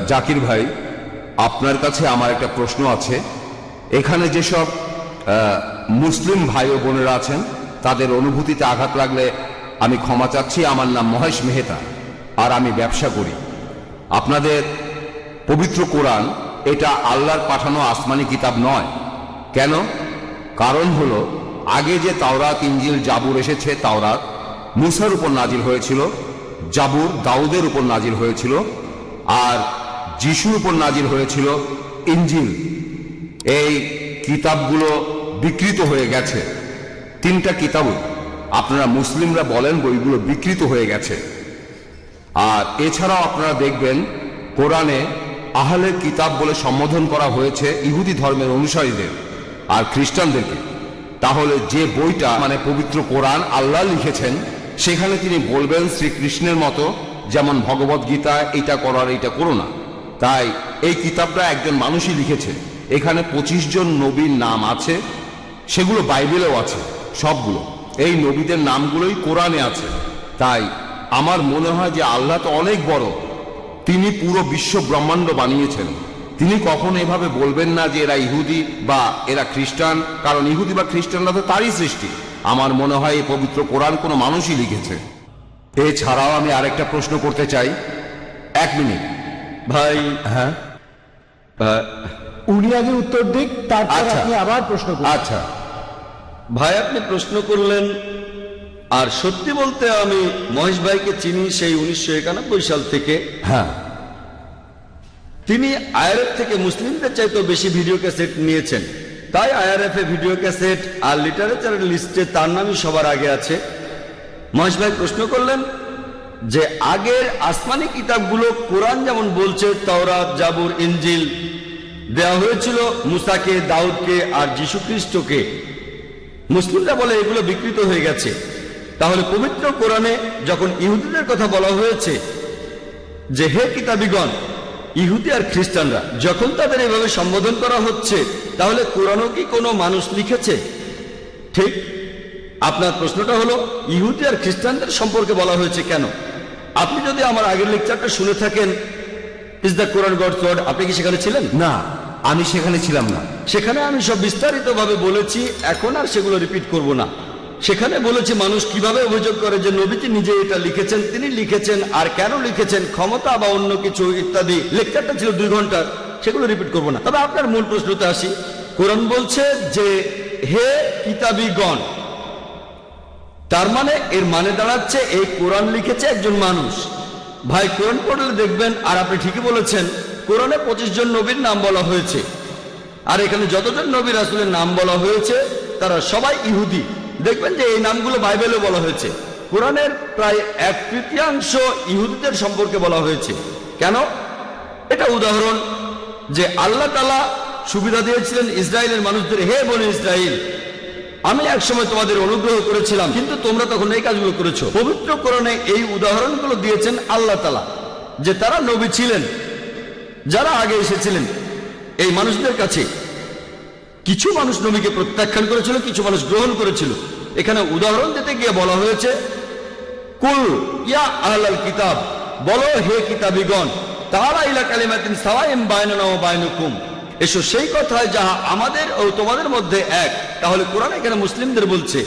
জাকির ভাই, আপনার কাছে আমার একটা প্রশ্ন আছে। এখানে যেসব মুসলিম ভাই ও বোনেরা আছেন তাদের অনুভূতিতে আঘাত লাগলে আমি ক্ষমা চাচ্ছি। আমার নাম মহেশ মেহতা, আর আমি ব্যবসা করি। আপনাদের পবিত্র কোরআন এটা আল্লাহর পাঠানো আসমানি কিতাব নয়। কেন? কারণ হলো, আগে যে তাওরাত, ইঞ্জিল, জাবুর এসেছে, তাওরাত মুসার উপর নাজিল হয়েছিল, জাবুর দাউদের উপর নাজিল হয়েছিল, আর যিশুর উপর নাজিল হয়েছিল ইঞ্জিল। এই কিতাবগুলো বিকৃত হয়ে গেছে। তিনটা কিতাব আপনারা মুসলিমরা বলেন বইগুলো বিকৃত হয়ে গেছে। আর এছাড়াও আপনারা দেখবেন কোরআনে আহলে কিতাব বলে সম্বোধন করা হয়েছে ইহুদি ধর্মের অনুসারীদের আর খ্রিস্টানদেরকে। তাহলে যে বইটা মানে পবিত্র কোরআন আল্লাহ লিখেছেন, সেখানে তিনি বলবেন শ্রীকৃষ্ণের মতো, যেমন ভগবত গীতা, এটা করার এটা করো না। তাই এই কিতাবটা একজন মানুষই লিখেছে। এখানে 25 জন নবীর নাম আছে, সেগুলো বাইবেলেও আছে সবগুলো। এই নবীদের নামগুলোই কোরআনে আছে। তাই আমার মনে হয় যে আল্লাহ তো অনেক বড়, তিনি পুরো বিশ্ব ব্রহ্মাণ্ড বানিয়েছেন। তিনি কখনো এভাবে বলবেন না যে এরা ইহুদি বা এরা খ্রিস্টান, কারণ ইহুদি বা খ্রিস্টানরা তো তারই সৃষ্টি। আমার মনে হয় এই পবিত্র কোরআন কোনো মানুষই লিখেছে। এছাড়াও আমি আরেকটা প্রশ্ন করতে চাই। 1 মিনিট ভাই। হ্যাঁ, উনি আগে উত্তর দিক, তারপর আচ্ছা। আপনি আবার প্রশ্ন করুন। আচ্ছা। ভাই, আপনি প্রশ্ন করলেন, আর সত্যি বলতে আমি মহেশ ভাইকে চিনি সেই 1991 সাল থেকে। হ্যাঁ, তিনি আইআরএফ থেকে মুসলিমদের চাইতেও বেশি ভিডিও ক্যাসেট নিয়েছেন। তাই আইআরএফ এ ভিডিও ক্যাসেট আর লিটারেচারের লিস্টে তার নামই সবার আগে আছে। মহেশ ভাই প্রশ্ন করলেন যে আগের আসমানি কিতাবগুলো কোরআন যেমন বলছে তাওরাত, জাবুর, ইঞ্জিল দেওয়া হয়েছিল মুসাকে, দাউদকে আর যীশু খ্রিস্টকে। মুসলিমরা বলে এগুলো বিকৃত হয়ে গেছে। তাহলে পবিত্র কোরআনে যখন ইহুদিদের কথা বলা হয়েছে যে হে কিতাবীগণ, ইহুদি আর খ্রিস্টানরা যখন তাদের এভাবে সম্বোধন করা হচ্ছে, তাহলে কোরআনও কি কোনো মানুষ লিখেছে? ঠিক। আপনার প্রশ্নটা হলো ইহুদি আর খ্রিস্টানদের সম্পর্কে বলা হয়েছে কেন? আপনি যদি আমার আগের লেকচারটা শুনে থাকেন, is the Quran God's word, আপনি কি সেখানে ছিলেন? না, আমি সেখানে ছিলাম না। সেখানে আমি সব বিস্তারিতভাবে বলেছি, এখন আর সেগুলো রিপিট করব না। সেখানে বলেছি মানুষ কিভাবে অভিযোগ করে যে নবীজি নিজে এটা লিখেছেন, তিনি লিখেছেন, আর কেন লিখেছেন, ক্ষমতা বা অন্য কিছু ইত্যাদি। লেকচারটা ছিল 2 ঘন্টার, সেগুলো রিপিট করব না। তবে আপনার মূল প্রশ্নতে আসি। কোরআন বলছে যে হে কিতাবীগণ, তার মানে এর মানে দাঁড়াচ্ছে এই কোরআন লিখেছে একজন মানুষ। ভাই, কোরআন পড়লে দেখবেন, আর আপনি ঠিকই বলেছেন, কোরআনে 25 জন নবীর নাম বলা হয়েছে। আর এখানে যতজন নবী রাসূলের নাম বলা হয়েছে তারা সবাই ইহুদি। দেখবেন যে এই নামগুলো বাইবেলে বলা হয়েছে। কোরআনের প্রায় 1/3 ইহুদিদের সম্পর্কে বলা হয়েছে। কেন? এটা উদাহরণ যে আল্লাহ তাআলা সুবিধা দিয়েছিলেন ইসরায়েলের মানুষদের, হে বনি ইসরাইল, আমি একসময় তোমাদের অনুগ্রহ করেছিলাম, কিন্তু তোমরা তখন এই কাজগুলো করেছো। পবিত্র কোরআনে এই উদাহরণগুলো দিয়েছেন আল্লাহ তাআলা, যে তারা নবী ছিলেন যারা আগে এসেছিলেন এই মানুষদের কাছে। কিছু মানুষ নবীকে প্রত্যাখ্যান করেছিল, কিছু মানুষ গ্রহণ করেছিল। এখানে উদাহরণ দিতে গিয়ে বলা হয়েছে কুল ইয়া আহলাল কিতাব, বলো হে কিতাবীগণ, তাআলা ইলা কালিমাতিন সাওয়াইন বাইনানা ওয়া বাইনাকুম, এসো সেই কথায় যাহা আমাদের ও তোমাদের মধ্যে এক। তাহলে কোরআন এখানে মুসলিমদের বলছে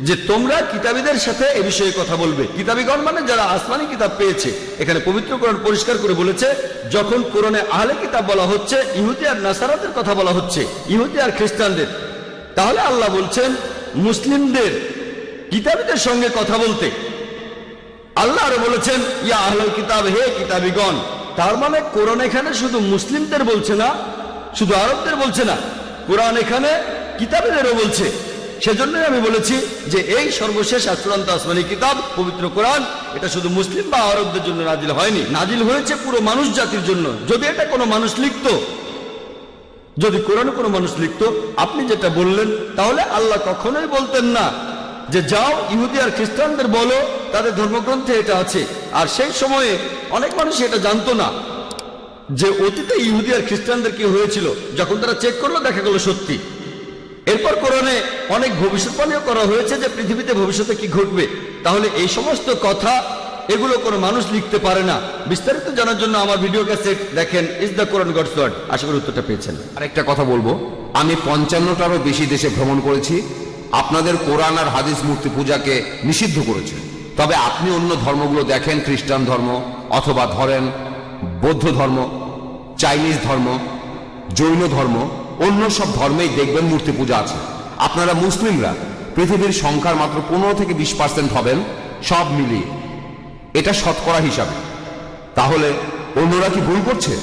যে তোমরা কিতাবীদের সাথে এ বিষয়ে কথা বলবে। কিতাবীগণ মানে যারা আসমানি কিতাব পেয়েছে। এখানে পবিত্র কোরআন পরিষ্কার করে বলেছে, যখন কোরআনে আহলে কিতাব বলা হচ্ছে, ইহুদি আর নাসারাদের কথা বলা হচ্ছে, ইহুদি আর খ্রিস্টানদের, তাহলে আল্লাহ বলছেন মুসলিমদের কিতাবীদের সঙ্গে কথা বলতে। আল্লাহ আরো বলেছেন ইয়া আহলাল কিতাব, হে কিতাবীগণ। তার মানে কোরআন এখানে শুধু মুসলিমদের বলছে না, শুধু আরবদের বলছে না, কোরআন এখানে কিতাবীদেরও বলছে। সেজন্যই আমি বলেছি যে এই সর্বশেষ চূড়ান্ত আসমানি কিতাব পবিত্র কোরআন, এটা শুধু মুসলিম বা আরবদের জন্য নাজিল হয়নি, নাজিল হয়েছে পুরো মানুষ জাতির জন্য। যদি এটা কোনো মানুষ লিখতো, যদি কোরআনে কোনো মানুষ লিখতো, আপনি যেটা বললেন, তাহলে আল্লাহ কখনোই বলতেন না যে যাও ইহুদি আর খ্রিস্টানদের বলো তাদের ধর্মগ্রন্থে এটা আছে। আর সেই সময়ে অনেক মানুষ এটা জানতো না যে অতীতে ইহুদি আর খ্রিস্টানদের কি হয়েছিল। যখন তারা চেক করলো, দেখা গেল সত্যি। এরপর কোরআনে অনেক ভবিষ্যৎবাণীও করা হয়েছে যে পৃথিবীতে ভবিষ্যতে কি ঘটবে। তাহলে এই সমস্ত কথা এগুলো কোনো মানুষ লিখতে পারে না। বিস্তারিত জানার জন্য আমার ভিডিও ক্যাসেট দেখেন, is the Quran God's word. আশা করি উত্তরটা পেয়েছেন। আরেকটা কথা বলবো, আমি 55টারও বেশি দেশে ভ্রমণ করেছি। আপনাদের কোরআন আর হাদিস মূর্তি পূজাকে নিষিদ্ধ করেছে। তবে আপনি অন্য ধর্মগুলো দেখেন, খ্রিস্টান ধর্ম অথবা ধরেন বৌদ্ধ ধর্ম, চাইনিজ ধর্ম, জৈন ধর্ম, অন্য সব ধর্মেই দেখবেন মূর্তি পূজা আছে। আপনারা মুসলিমরা পৃথিবীর সংখ্যার মাত্র 15 থেকে 20% হবেন সব মিলিয়ে, এটা শতকরা হিসাবে। তাহলে অন্যরা কি ভুল করছে?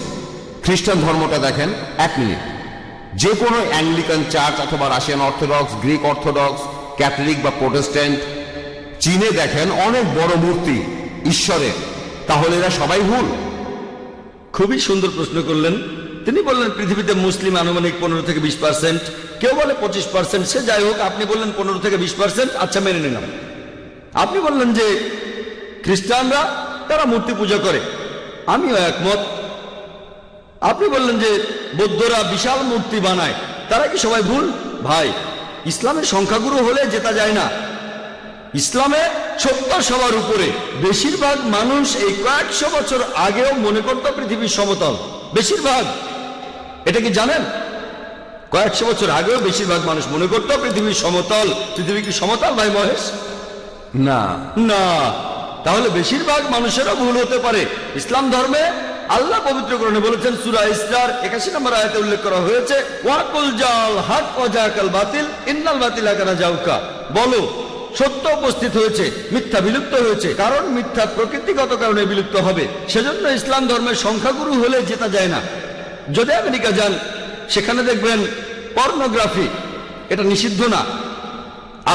খ্রিস্টান ধর্মটা দেখেন, 1 মিনিট, যে কোনো অ্যাংলিকান চার্চ অথবা Russian orthodox, Greek orthodox, Catholic বা প্রোটেস্ট্যান্ট, চীনে দেখেন অনেক বড় মূর্তি ঈশ্বরের। তাহলে এরা সবাই ভুল? খুবই সুন্দর প্রশ্ন করলেন। তিনি বললেন পৃথিবীতে মুসলিম আনুমানিক 15 থেকে 20%, কেউ বলে 25%, সে যাই হোক, আপনি বললেন 15 থেকে 20%, আচ্ছা মেনে নিলাম। আপনি বললেন যে খ্রিস্টানরা তারা মূর্তি পূজা করে, আমিও একমত। আপনি বললেন যে বৌদ্ধরা বিশাল মূর্তি বানায়, তারা কি সবাই ভুল? ভাই, ইসলামের সংখ্যাগুরু হলে জেতা যায় না। ইসলামে সত্য সবার উপরে। বেশিরভাগ মানুষ এই কয়েকশো বছর আগেও মনে করত পৃথিবীর সমতল। বেশিরভাগ, এটা কি জানেন? কয়েকশো বছর আগেও বেশিরভাগ মানুষ মনে করত পৃথিবীর সমতল। পৃথিবী কি সমতল ভাই মহেশ? না না। তাহলে বেশিরভাগ মানুষেরও ভুল হতে পারে। ইসলাম ধর্মে আল্লাহ পবিত্র কোরআনে বলেছেন, সূরা ইসরার 81 নম্বর আয়াতে উল্লেখ করা হয়েছে, ওয়াকুল জাল হক ওয়া জাকাল বাতিল ইন্নাল বাতিলা কানা জাউকা। বলো, সত্য উপস্থিত হয়েছে, মিথ্যা বিলুপ্ত হয়েছে, কারণ মিথ্যা প্রকৃতিগত কারণে বিলুপ্ত হবে। সেজন্য ইসলাম ধর্মের সংখ্যাগুরু হলে জেতা যায় না। যদি আমেরিকা যান, সেখানে দেখবেন পর্নোগ্রাফি, এটা নিষিদ্ধ না।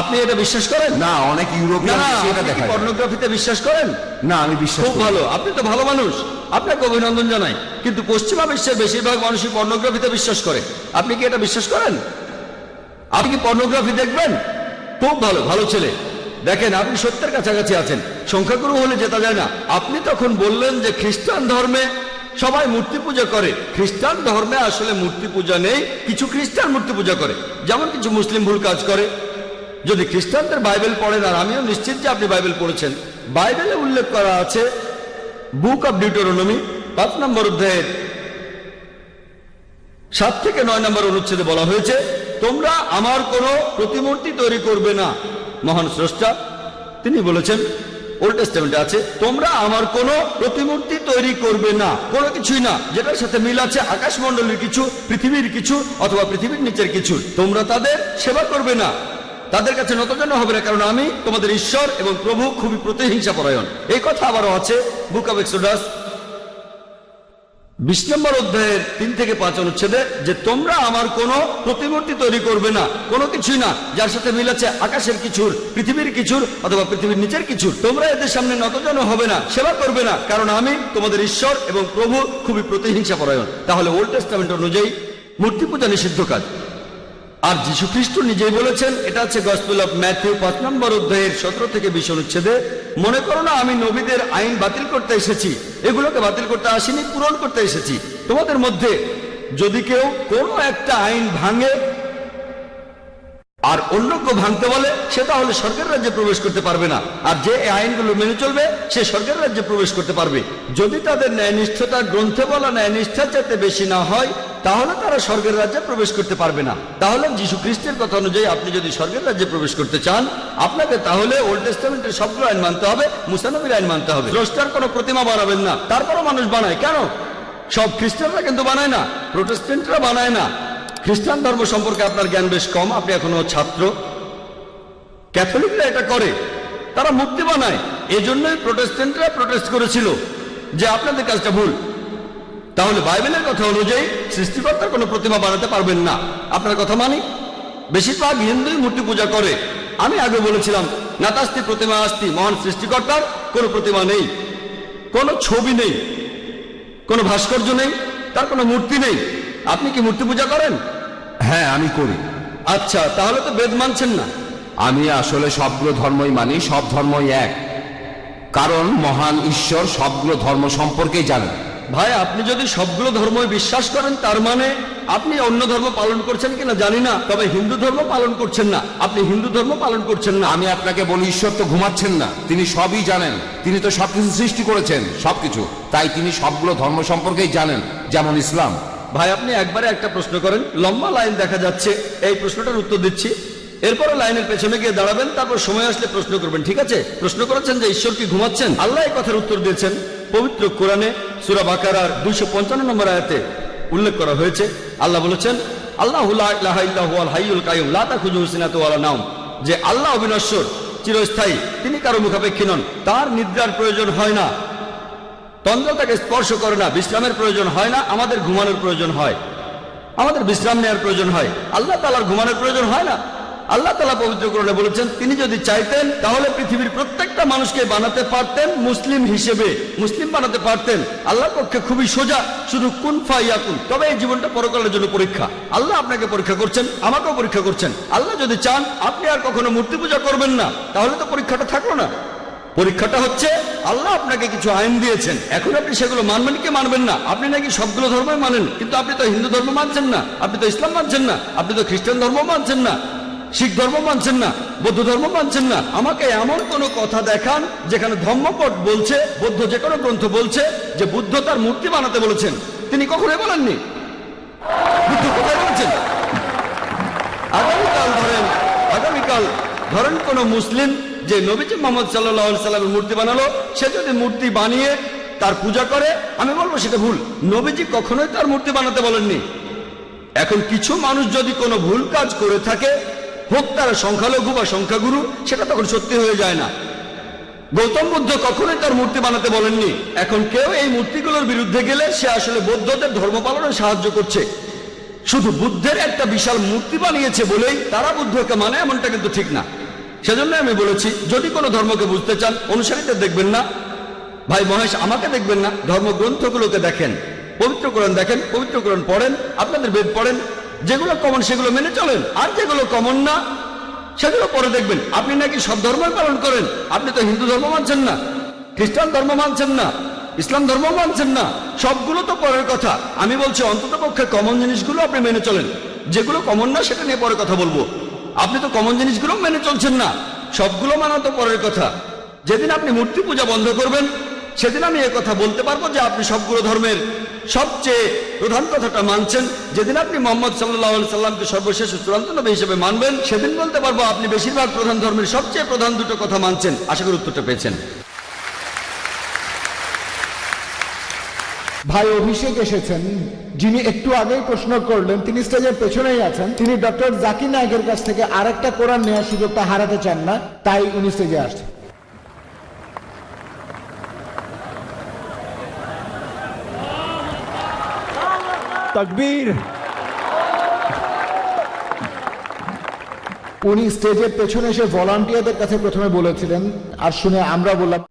আপনি এটা বিশ্বাস করেন? না, অনেক ইউরোপিয়ান দেশে এটা দেখা যায়। পর্নোগ্রাফিতে বিশ্বাস করেন? না, আমি বিশ্বাস খুব করি না। ভালো, আপনি তো ভালো মানুষ, আপনাকে অভিনন্দন জানাই। কিন্তু পশ্চিমা বিশ্বের বেশিরভাগ মানুষই পর্নোগ্রাফিতে বিশ্বাস করে। আপনি কি এটা বিশ্বাস করেন? আপনি কি পর্নোগ্রাফি দেখবেন? খুব ভালো, ভালো ছেলে। দেখেন, আপনি সত্যের কাছাকাছি আছেন। সংখ্যাগুরু হলে জেতা যায় না। আপনি তখন বললেন যে খ্রিস্টান ধর্মে সবাই মূর্তি পূজা করে। খ্রিস্টান ধর্মে আসলে মূর্তি পূজা নেই, কিছু খ্রিস্টান মূর্তি পূজা করে, যেমন কিছু মুসলিম ভুল কাজ করে। যদি খ্রিস্টানদের বাইবেল পড়েন, আর আমিও নিশ্চিত যে আপনি বাইবেল পড়েছেন, বাইবেলে উল্লেখ করা আছে, বুক অব ডিউটেরোনমি 5 নম্বর অধ্যায়ের 7 থেকে 9 নম্বর অনুচ্ছেদে বলা হয়েছে, তোমরা আমার কোনো প্রতিমূর্তি তৈরি করবে না। মহান স্রষ্টা তিনি বলেছেন, ওল্ড টেস্টামেন্টে আছে, তোমরা আমার কোনো প্রতিমূর্তি তৈরি করবে না। কোনো কিছুই না যেটার সাথে মিল আছে আকাশমণ্ডলের কিছু, পৃথিবীর কিছু, অথবা পৃথিবীর নিচের কিছু। তোমরা তাদের সেবা করবে না, তাদের কাছে নতজানু হবে না, কারণ আমি তোমাদের ঈশ্বর এবং প্রভু খুবই প্রতিহিংসা পরায়ণ। এই কথা আবারও আছে বুক অব এক্সোডাস 20 নম্বর অধ্যায়ের 3 থেকে 5 অনুচ্ছেদে, যে তোমরা আমার কোনো প্রতিমূর্তি তৈরি করবে না, কোনো কিছুই না যার সাথে মিল আছে আকাশের কিছুর, পৃথিবীর কিছুর, অথবা পৃথিবীর নিচের কিছুর। তোমরা এদের সামনে নতজানু হবে না, সেবা করবে না, কারণ আমি তোমাদের ঈশ্বর এবং প্রভু খুবই প্রতিহিংসা পরায়ণ। তাহলে ওল্ড টেস্টামেন্ট অনুযায়ী মূর্তি পূজা নিষিদ্ধ কাজ। আর যীশু খ্রিস্ট নিজেই বলেছেন, এটা আছে গসপেল অফ ম্যাথিউ 5 নম্বর অধ্যায়ের 17 থেকে 20 অনুচ্ছেদে, মনে করো না আমি নবীদের আইন বাতিল করতে এসেছি, এগুলোকে বাতিল করতে আসিনি, পূরণ করতে এসেছি। তোমাদের মধ্যে যদি কেউ কোনো একটা আইন ভাঙে আর অন্য কেউ ভাঙতে বলে, সে তাহলে স্বর্গের রাজ্যে প্রবেশ করতে পারবে না। আর যে এই আইনগুলো মেনে চলবে, সে স্বর্গের রাজ্যে প্রবেশ করতে পারবে। যদি তাদের ন্যায়নিষ্ঠতা গ্রন্থে বলা ন্যায়নিষ্ঠার চাইতে বেশি না হয়, তাহলে তারা স্বর্গের রাজ্যে প্রবেশ করতে পারবে না। তাহলে যীশু খ্রিস্টের কথা অনুযায়ী আপনি যদি স্বর্গের রাজ্যে প্রবেশ করতে চান, আপনাকে তাহলে ওল্ড টেস্টামেন্টের সবগুলো আইন মানতে হবে, মুসা নবীর আইন মানতে হবে। স্রষ্টার কোনো প্রতিমা বানাবেন না। তারপরও মানুষ বানায়, কেন? সব খ্রিস্টানরা কিন্তু বানায় না, প্রোটেস্ট্যান্টরা বানায় না। খ্রিস্টান ধর্ম সম্পর্কে আপনার জ্ঞান বেশ কম, আপনি এখনো ছাত্র। ক্যাথলিকরা এটা করে, তারা মূর্তি বানায়। এজন্যই প্রোটেস্ট্যান্টরা প্রোটেস্ট করেছিল যে আপনাদের কাজটা ভুল। তাহলে বাইবেলের কথা অনুযায়ী সৃষ্টিকর্তার কোনো প্রতিমা বানাতে পারবেন না। আপনার কথা মানি? বেশিরভাগ হিন্দুই মূর্তি পূজা করে। আমি আগে বলেছিলাম, নাতাস্তি প্রতিমা আস্তি, মহান সৃষ্টিকর্তার কোনো প্রতিমা নেই, কোনো ছবি নেই, কোনো ভাস্কর্য নেই, তার কোনো মূর্তি নেই। আপনি কি মূর্তি পূজা করেন? হ্যাঁ, আমি করি। আচ্ছা, তাহলে তো বেদ মানছেন না। আমি আসলে সবগুলো ধর্মই মানি, সব ধর্মই এক, কারণ মহান ঈশ্বর সবগুলো ধর্ম সম্পর্কেই জানেন। ভাই, আপনি যদি সবগুলো ধর্মই বিশ্বাস করেন, তার মানে আপনি অন্য ধর্ম পালন করছেন কিনা জানি না, তবে হিন্দু ধর্ম পালন করছেন না। আপনি হিন্দু ধর্ম পালন করছেন না। আমি আপনাকে বলি, ঈশ্বর তো ঘুমাচ্ছেন না, তিনি সবই জানেন। তিনি তো সবকিছু সৃষ্টি করেছেন, সবকিছু। তাই তিনি সবগুলো ধর্ম সম্পর্কেই জানেন, যেমন ইসলাম। ভাই, আপনি একবারে একটা প্রশ্ন করেন, লম্বা লাইন দেখা যাচ্ছে, এই প্রশ্নটার উত্তর দিচ্ছি, এরপরে লাইনের পেছনে গিয়ে দাঁড়াবেন, তারপর সময় আসলে প্রশ্ন করবেন, ঠিক আছে? প্রশ্ন করেছেন যে ঈশ্বর কি ঘুমাচ্ছেন? আল্লাহ এই কথার উত্তর দিয়েছেন পবিত্র কোরআনে সূরা বাকারার 255 নম্বর আয়াতে উল্লেখ করা হয়েছে। আল্লাহ বলেছেন, আল্লাহু লা ইলাহা ইল্লা হুয়াল হাইয়ুল কাইয়ুম লা তাখুযুহু সিনাতুন ওয়ালা নাওম, যে আল্লাহ অবিনশ্বর, চিরস্থায়ী, তিনি কারো মুখাপেক্ষী নন, তার নিদ্রার প্রয়োজন হয় না, তন্দ্র তাকে স্পর্শ করে না, বিশ্রামের প্রয়োজন হয় না। আমাদের ঘুমানোর প্রয়োজন হয়, আমাদের বিশ্রাম নেওয়ার প্রয়োজন হয়, আল্লাহ তাআলার ঘুমানোর প্রয়োজন হয় না। আল্লাহ তাআলা পবিত্র কোরআনে বলেছেন, তিনি যদি চাইতেন তাহলে পৃথিবীর প্রত্যেকটা মানুষকে বানাতে পারতেন মুসলিম হিসেবে, মুসলিম বানাতে পারতেন। আল্লাহর পক্ষে খুবই সোজা, শুধু কুন ফায়াকুন। তবে এই জীবনটা পরকালের জন্য পরীক্ষা। আল্লাহ আপনাকে পরীক্ষা করছেন, আমাকেও পরীক্ষা করছেন। আল্লাহ যদি চান আপনি আর কখনো মূর্তি পূজা করবেন না, তাহলে তো পরীক্ষাটা থাকলো না। পরীক্ষাটা হচ্ছে আল্লাহ আপনাকে কিছু আইন দিয়েছেন, এখন আপনি সেগুলো মানবেন কি মানবেন না। আপনি নাকি সবগুলো ধর্মই মানেন, কিন্তু আপনি তো হিন্দু ধর্ম মানছেন না, আপনি তো ইসলাম মানছেন না, আপনি তো খ্রিস্টান ধর্ম মানছেন না, শিখ ধর্ম মানছেন না, বৌদ্ধ ধর্ম মানছেন না। আমাকে এমন কোন কথা দেখান যেখানে ধর্মপট বলছে, বৌদ্ধ যে কোনো গ্রন্থ বলছে যে বুদ্ধ তার মূর্তি বানাতে বলেছেন। তিনি কখনোই বলেননি। বুদ্ধ কোথায় বলেছেন? আগামীকাল ধরেন কোন মুসলিম যে নবীজি মুহাম্মদ সাল্লাল্লাহু আলাইহি সাল্লামের মূর্তি বানালো, সে যদি মূর্তি বানিয়ে তার পূজা করে, আমি বলবো সেটা ভুল। নবীজি কখনোই তার মূর্তি বানাতে বলেননি। এখন কিছু মানুষ যদি কোনো ভুল কাজ করে থাকে, হোক তারা সংখ্যালঘু বা সংখ্যাগুরু, সেটা তখন সত্যি হয়ে যায় না। গৌতম বুদ্ধ কখনোই তার মূর্তি বানাতে বলেননি। এখন কেউ এই মূর্তিগুলোর বিরুদ্ধে গেলে সে আসলে বৌদ্ধদের ধর্ম পালনে সাহায্য করছে। শুধু বুদ্ধের একটা বিশাল মূর্তি বানিয়েছে বলেই তারা বুদ্ধকে মানে, এমনটা কিন্তু ঠিক না। সেজন্য আমি বলেছি, যদি কোনো ধর্মকে বুঝতে চান, অনুসারীদের দেখবেন না, ভাই মহেশ আমাকে দেখবেন না, ধর্মগ্রন্থগুলোকে দেখেন, পবিত্র কোরআন দেখেন, পবিত্র কোরআন পড়েন, আপনাদের বেদ পড়েন, যেগুলো কমন সেগুলো মেনে চলেন, আর যেগুলো কমন না সেগুলো পরে দেখবেন। আপনি নাকি সব ধর্মই পালন করেন, আপনি তো হিন্দু ধর্ম মানছেন না, খ্রিস্টান ধর্ম মানছেন না, ইসলাম ধর্ম মানছেন না, সবগুলো তো পরের কথা। আমি বলছি অন্তত পক্ষে কমন জিনিসগুলো আপনি মেনে চলেন, যেগুলো কমন না সেটা নিয়ে পরে কথা বলবো। আপনি তো কমন জিনিসগুলো মেনে চলছেন না, সবগুলো মানা তো পরের কথা। যেদিন আপনি মূর্তি পূজা বন্ধ করবেন, সেদিন আমি কথা বলতে পারবো যে আপনি সবগুলো ধর্মের সবচেয়ে প্রধান কথাটা মানছেন। যেদিন আপনি মুহাম্মদ সাল্লাল্লাহু আলাইহি সাল্লামকে সর্বশেষ চূড়ান্ত নবী হিসেবে মানবেন, সেদিন বলতে পারবো আপনি বেশিরভাগ প্রধান ধর্মের সবচেয়ে প্রধান দুটো কথা মানছেন। আশা করি উত্তরটা পেয়েছেন। ভাই অভিষেক এসেছেন, যিনি একটু আগেই প্রশ্ন করলেন, তিনি স্টেজের পেছনেই আছেন। তিনি ডক্টর জাকির নায়েকের কাছ থেকে আরেকটা কোরআন নেওয়ার সুযোগটা হারাতে চান না, তাই উনি স্টেজে আসছেন। তাকবীর। উনি স্টেজের পেছনে এসে ভলান্টিয়ারদের কাছে প্রথমে বলেছিলেন, আর শুনে আমরা বললাম